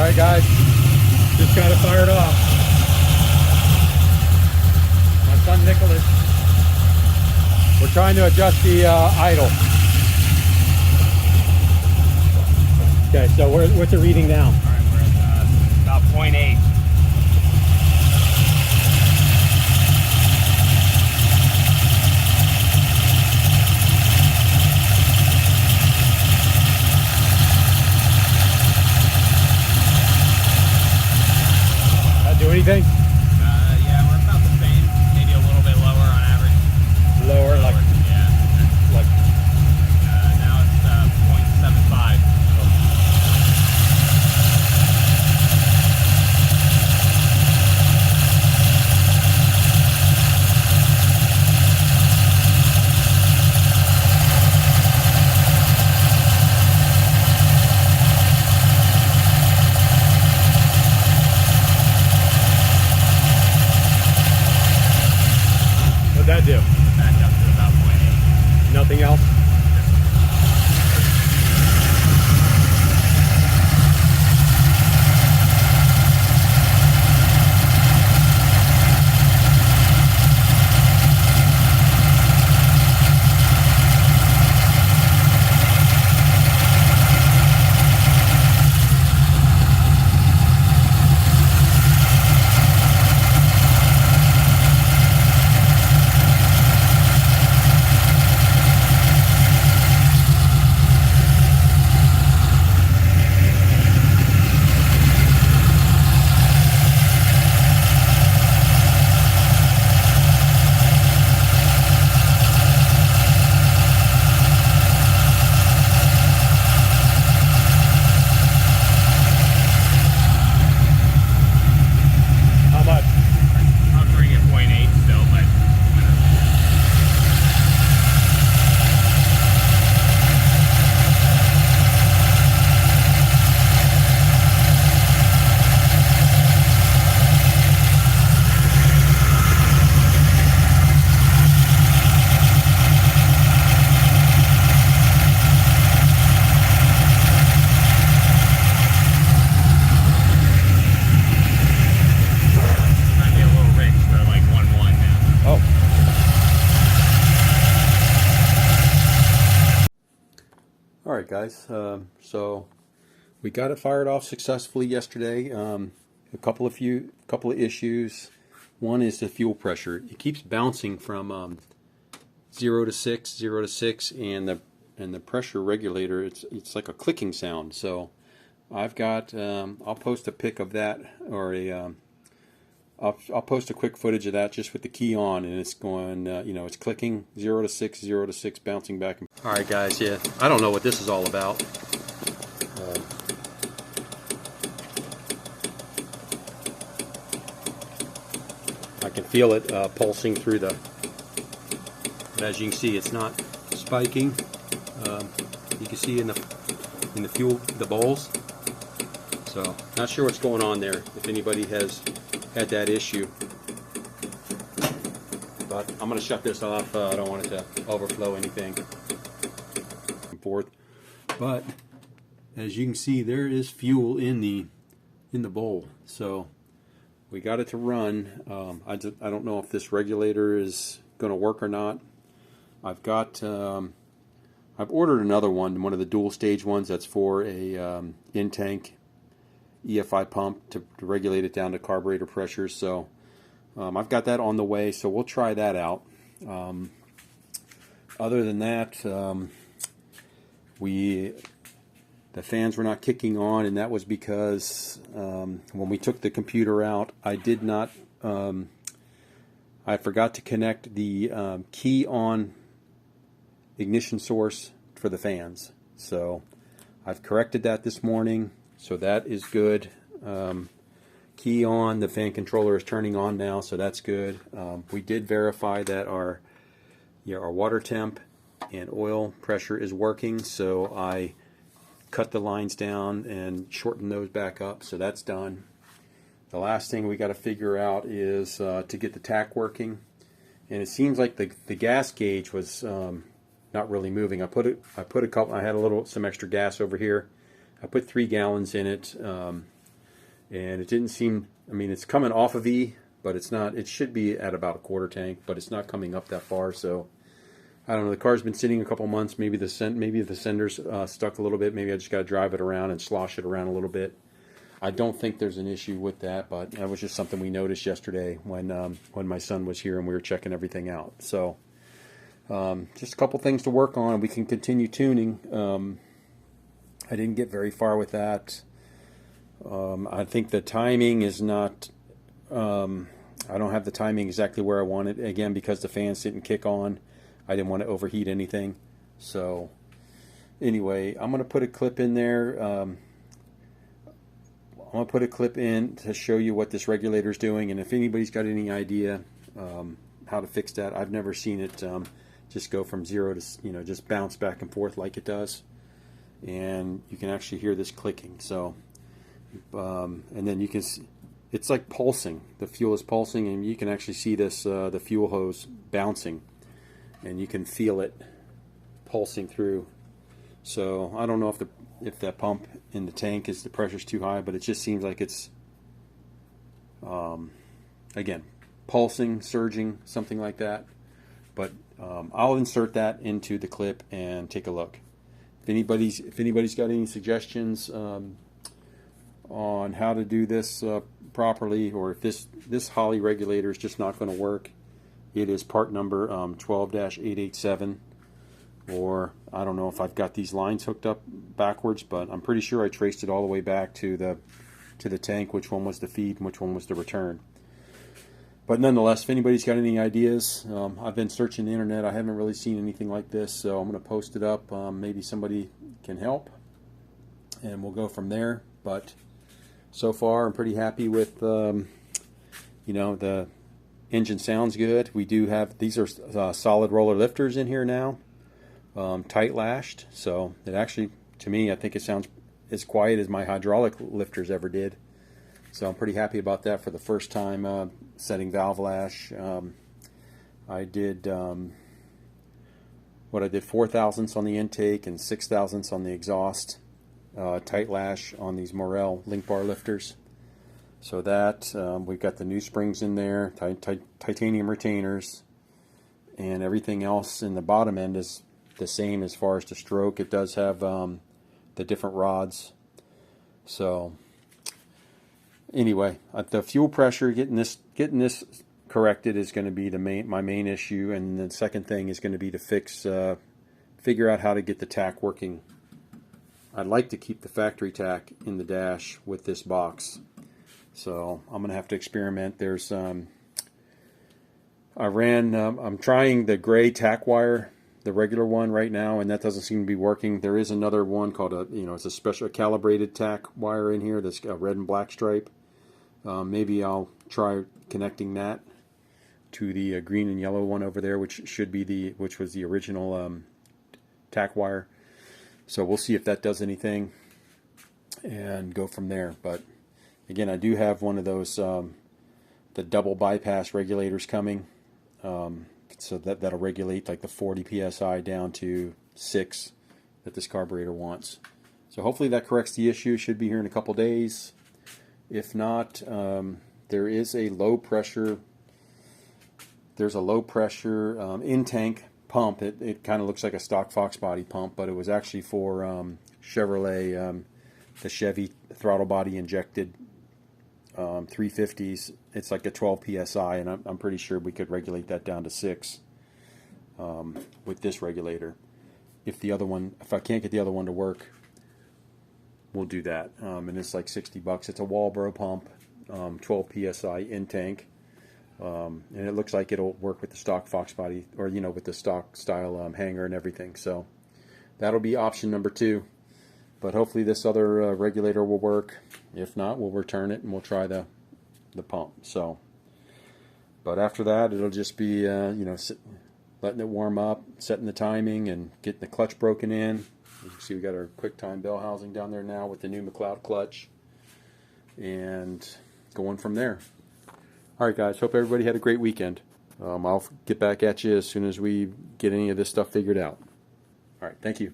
Alright guys, just got it fired off. My son Nicholas. We're trying to adjust the idle. Okay, so what's the reading now? Alright, we're at about 0.8. Do anything? Yeah, we're about the same. Maybe a little bit lower on average. Lower, like? Yeah. Like? Now it's 0.75. What'd that do? Back up to about 0.8. Nothing else? Alright guys, so we got it fired off successfully yesterday. A couple of issues. One is the fuel pressure. It keeps bouncing from 0 to 6, 0 to 6, and the pressure regulator, it's like a clicking sound. So I've got I'll post a pic of that, or I'll post a quick footage of that just with the key on, and it's going, you know, it's clicking 0 to 6, 0 to 6, bouncing back. Alright guys, yeah, I don't know what this is all about. I can feel it pulsing through the, but as you can see, it's not spiking. You can see in the fuel, the bowls. So, not sure what's going on there, if anybody has had that issue. But I'm going to shut this off. I don't want it to overflow anything. Forth. But as you can see, there is fuel in the bowl. So we got it to run. I don't know if this regulator is going to work or not. I've got I've ordered another one of the dual stage ones that's for a in-tank EFI pump to regulate it down to carburetor pressure. So I've got that on the way, so we'll try that out. Other than that, the fans were not kicking on, and that was because when we took the computer out, I forgot to connect the key on ignition source for the fans. So I've corrected that this morning, so that is good. Key on, the fan controller is turning on now, so that's good. We did verify that our water temp and oil pressure is working, so I cut the lines down and shorten those back up, so that's done. The last thing we got to figure out is to get the tach working, and it seems like the gas gauge was not really moving. I put a couple. I had some extra gas over here. I put 3 gallons in it. And it didn't seem, I mean, it's coming off of E, but it's not, it should be at about a quarter tank, but it's not coming up that far. So I don't know, the car's been sitting a couple months. Maybe the sender's stuck a little bit. Maybe I just got to drive it around and slosh it around a little bit. I don't think there's an issue with that, but that was just something we noticed yesterday when my son was here and we were checking everything out. So just a couple things to work on. We can continue tuning. I didn't get very far with that. I think the timing is not, I don't have the timing exactly where I want it. Again, because the fans didn't kick on, I didn't want to overheat anything. So anyway, I'm going to put a clip in there. I'm going to put a clip in to show you what this regulator is doing. And if anybody's got any idea how to fix that, I've never seen it just go from 0 to, you know, just bounce back and forth like it does. And you can actually hear this clicking. So, and then you can see, it's like pulsing. The fuel is pulsing, and you can actually see this, the fuel hose bouncing, and you can feel it pulsing through. So I don't know if that pump in the tank is the pressure's too high, but it just seems like it's again pulsing, surging, something like that. But I'll insert that into the clip and take a look. If anybody's got any suggestions on how to do this properly, or if this Holley regulator is just not going to work, it is part number 12-887. Or I don't know if I've got these lines hooked up backwards, but I'm pretty sure I traced it all the way back to the tank, which one was the feed and which one was the return. But nonetheless, if anybody's got any ideas, I've been searching the internet. I haven't really seen anything like this, so I'm going to post it up. Maybe somebody can help, and we'll go from there. But so far, I'm pretty happy with, you know, the engine sounds good. We do have, these are solid roller lifters in here now. Tight lashed, so it actually, to me, I think it sounds as quiet as my hydraulic lifters ever did. So I'm pretty happy about that for the first time setting valve lash. I did 4 thousandths on the intake and 6 thousandths on the exhaust. Tight lash on these Morel link bar lifters. So that we've got the new springs in there, titanium retainers, and everything else in the bottom end is the same as far as the stroke. It does have the different rods. So anyway, the fuel pressure, getting this corrected is going to be my main issue, and the second thing is going to be to figure out how to get the tach working. I'd like to keep the factory tach in the dash with this box, so I'm going to have to experiment. There's I'm trying the gray tach wire, the regular one right now, and that doesn't seem to be working. There is another one called it's a special calibrated tach wire in here that's a red and black stripe. Maybe I'll try connecting that to the green and yellow one over there, which was the original tach wire. So we'll see if that does anything and go from there. But again, I do have one of those the double bypass regulators coming. So that'll regulate like the 40 psi down to 6 that this carburetor wants. So hopefully that corrects the issue. Should be here in a couple days. If not, there is a low pressure. There's a low pressure in tank pump. It kind of looks like a stock Fox body pump, but it was actually for Chevrolet, the Chevy throttle body injected 350s. It's like a 12 psi, and I'm pretty sure we could regulate that down to 6 with this regulator. If I can't get the other one to work, we'll do that. And it's like $60. It's a Walbro pump, 12 psi in tank, and it looks like it'll work with the stock Fox body, or with the stock style hanger and everything. So that'll be option number 2. But hopefully this other regulator will work. If not, we'll return it and we'll try the pump. So, but after that, it'll just be letting it warm up, setting the timing, and getting the clutch broken in. You can see we got our QuickTime bell housing down there now with the new McLeod clutch, and going from there. All right, guys. Hope everybody had a great weekend. I'll get back at you as soon as we get any of this stuff figured out. All right. Thank you.